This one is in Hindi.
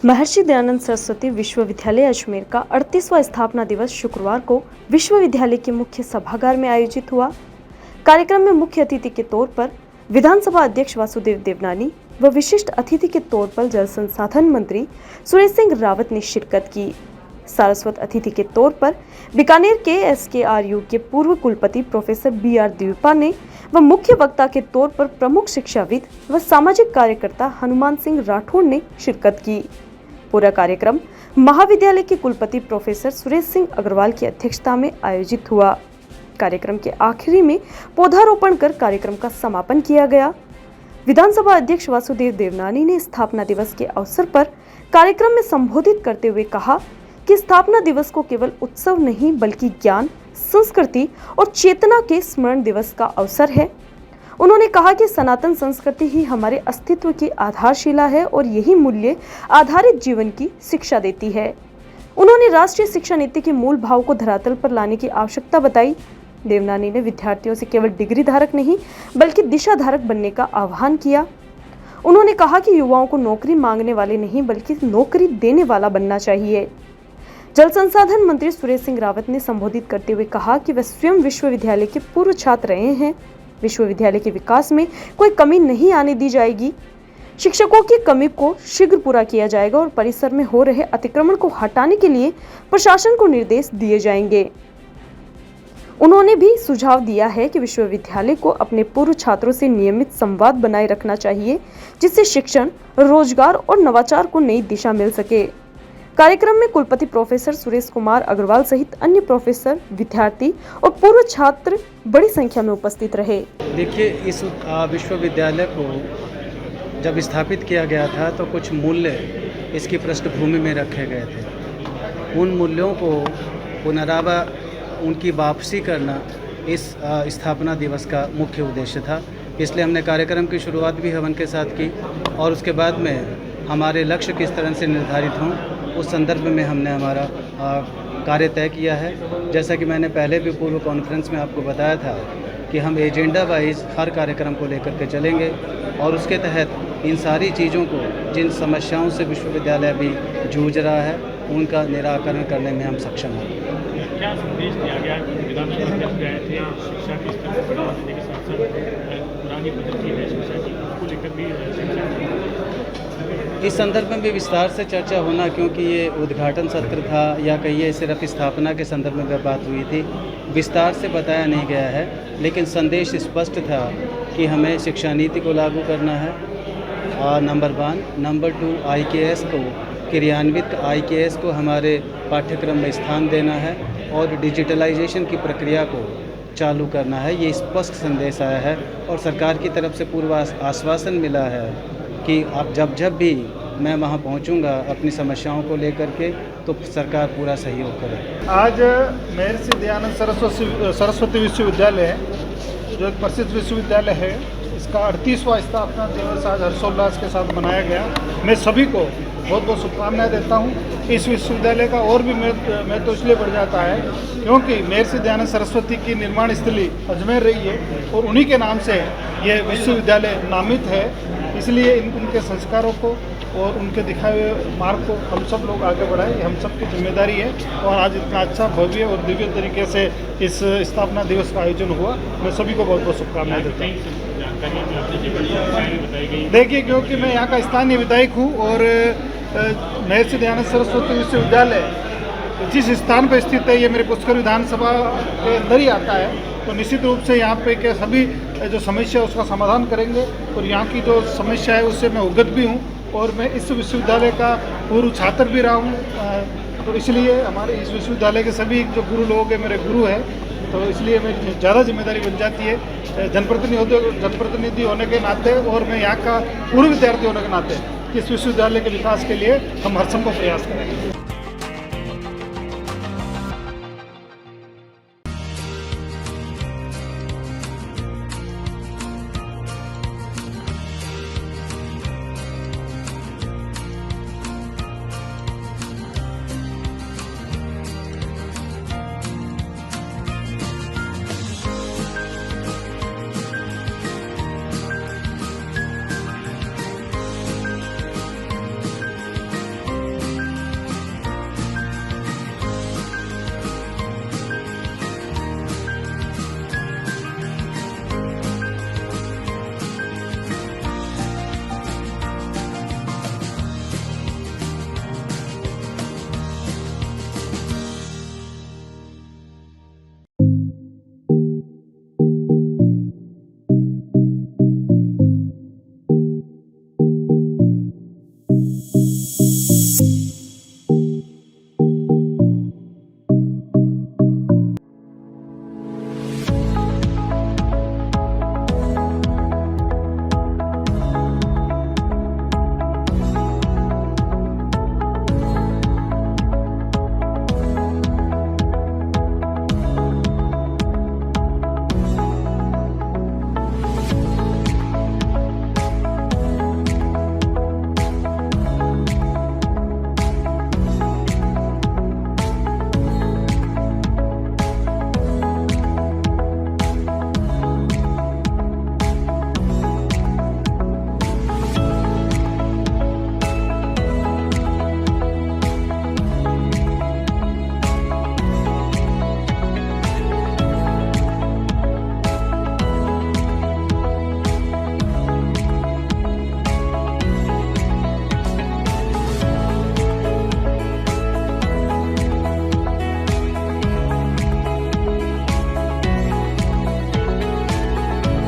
महर्षि दयानंद सरस्वती विश्वविद्यालय अजमेर का 38वां स्थापना दिवस शुक्रवार को विश्वविद्यालय के मुख्य सभागार में आयोजित हुआ। कार्यक्रम में मुख्य अतिथि के तौर पर विधानसभा अध्यक्ष वासुदेव देवनानी व विशिष्ट अतिथि के तौर पर जल संसाधन मंत्री सुरेश सिंह रावत ने शिरकत की। सारस्वत अतिथि के तौर पर बीकानेर के SKRU के पूर्व कुलपति प्रोफेसर BR द्वीपा ने व मुख्य वक्ता के तौर पर प्रमुख शिक्षाविद व सामाजिक कार्यकर्ता हनुमान सिंह राठौड़ ने शिरकत की। पूरा कार्यक्रम महाविद्यालय के कुलपति प्रोफेसर सुरेश सिंह अग्रवाल की अध्यक्षता में आयोजित हुआ। कार्यक्रम के आखिरी में पौधारोपण कर कार्यक्रम का समापन किया गया। विधानसभा अध्यक्ष वासुदेव देवनानी ने स्थापना दिवस के अवसर पर कार्यक्रम में संबोधित करते हुए कहा कि स्थापना दिवस को केवल उत्सव नहीं बल्कि ज्ञान, संस्कृति और चेतना के स्मरण दिवस का अवसर है। उन्होंने कहा कि सनातन संस्कृति ही हमारे अस्तित्व की आधारशिला है और यही मूल्य आधारित जीवन की शिक्षा देती है। उन्होंने राष्ट्रीय शिक्षा नीति के मूल भाव को धरातल पर लाने की आवश्यकता बताई। देवनानी ने विद्यार्थियों से केवल डिग्री धारक नहीं बल्कि दिशा धारक बनने का आह्वान किया। उन्होंने कहा कि युवाओं को नौकरी मांगने वाले नहीं बल्कि नौकरी देने वाला बनना चाहिए। जल संसाधन मंत्री सुरेश सिंह रावत ने संबोधित करते हुए कहा कि वे स्वयं विश्वविद्यालय के पूर्व छात्र रहे हैं। विश्वविद्यालय के विकास में कोई कमी नहीं आने दी जाएगी। शिक्षकों की कमी को शीघ्र पूरा किया जाएगा और परिसर में हो रहे अतिक्रमण को हटाने के लिए प्रशासन को निर्देश दिए जाएंगे। उन्होंने भी सुझाव दिया है कि विश्वविद्यालय को अपने पूर्व छात्रों से नियमित संवाद बनाए रखना चाहिए, जिससे शिक्षण, रोजगार और नवाचार को नई दिशा मिल सके। कार्यक्रम में कुलपति प्रोफेसर सुरेश कुमार अग्रवाल सहित अन्य प्रोफेसर, विद्यार्थी और पूर्व छात्र बड़ी संख्या में उपस्थित रहे। देखिए, इस विश्वविद्यालय को जब स्थापित किया गया था तो कुछ मूल्य इसकी पृष्ठभूमि में रखे गए थे। उन मूल्यों को उनकी वापसी करना इस स्थापना दिवस का मुख्य उद्देश्य था। इसलिए हमने कार्यक्रम की शुरुआत भी हवन के साथ की और उसके बाद में हमारे लक्ष्य किस तरह से निर्धारित हों उस संदर्भ में हमने हमारा कार्य तय किया है। जैसा कि मैंने पहले भी पूर्व कॉन्फ्रेंस में आपको बताया था कि हम एजेंडा वाइज हर कार्यक्रम को लेकर के चलेंगे और उसके तहत इन सारी चीज़ों को, जिन समस्याओं से विश्वविद्यालय अभी जूझ रहा है, उनका निराकरण करने में हम सक्षम हैं। क्या संदेश दिया गया? विधानसभा में गए थे, शिक्षा के स्तर पर बढ़ावा देने के साथ साथ पुरानी पद्धति है शिक्षा की, उसको लेकर भी इस संदर्भ में भी विस्तार से चर्चा होना, क्योंकि ये उद्घाटन सत्र था या कहिए सिर्फ स्थापना के संदर्भ में बात हुई थी, विस्तार से बताया नहीं गया है। लेकिन संदेश स्पष्ट था कि हमें शिक्षा नीति को लागू करना है, नंबर 1। नंबर 2, IKS को क्रियान्वित IKS को हमारे पाठ्यक्रम में स्थान देना है और डिजिटलाइजेशन की प्रक्रिया को चालू करना है। ये स्पष्ट संदेश आया है और सरकार की तरफ से पूर्व आश्वासन मिला है कि अब जब भी मैं वहां पहुंचूंगा अपनी समस्याओं को लेकर के, तो सरकार पूरा सहयोग करे। आज महर्षि दयानंद सरस्वती विश्वविद्यालय है, जो एक प्रसिद्ध विश्वविद्यालय है, इसका 38वां स्थापना दिवस आज हर्षोल्लास के साथ मनाया गया। मैं सभी को बहुत बहुत शुभकामनाएं देता हूं। इस विश्वविद्यालय का और भी महत्व इसलिए बढ़ जाता है क्योंकि महर्षि दयानंद सरस्वती की निर्माण स्थली अजमेर रही है और उन्हीं के नाम से ये विश्वविद्यालय नामित है। इसलिए उनके संस्कारों को और उनके दिखाए हुए मार्ग को हम सब लोग आगे बढ़ाएं, हम सब की जिम्मेदारी है। और आज इतना अच्छा, भव्य और दिव्य तरीके से इस स्थापना दिवस का आयोजन हुआ। मैं सभी को बहुत बहुत शुभकामनाएं देता हूँ। देखिए, क्योंकि मैं यहाँ का स्थानीय विधायक हूँ और महर्षि दयानंद सरस्वती विश्वविद्यालय जिस स्थान पर स्थित है, ये मेरे पुष्कर विधानसभा के अंदर ही आता है, तो निश्चित रूप से यहाँ पे के सभी जो समस्या है उसका समाधान करेंगे। और यहाँ की जो समस्या है उससे मैं अवगत भी हूँ और मैं इस विश्वविद्यालय का पूर्व छात्र भी रहा हूँ। तो इसलिए हमारे इस विश्वविद्यालय के सभी जो गुरु लोग हैं मेरे गुरु हैं, तो इसलिए मेरी ज़्यादा जिम्मेदारी बन जाती है जनप्रतिनिधि होने के नाते और मैं यहाँ का पूर्व विद्यार्थी होने के नाते इस विश्वविद्यालय के विकास के लिए हम हरसंभव प्रयास करेंगे।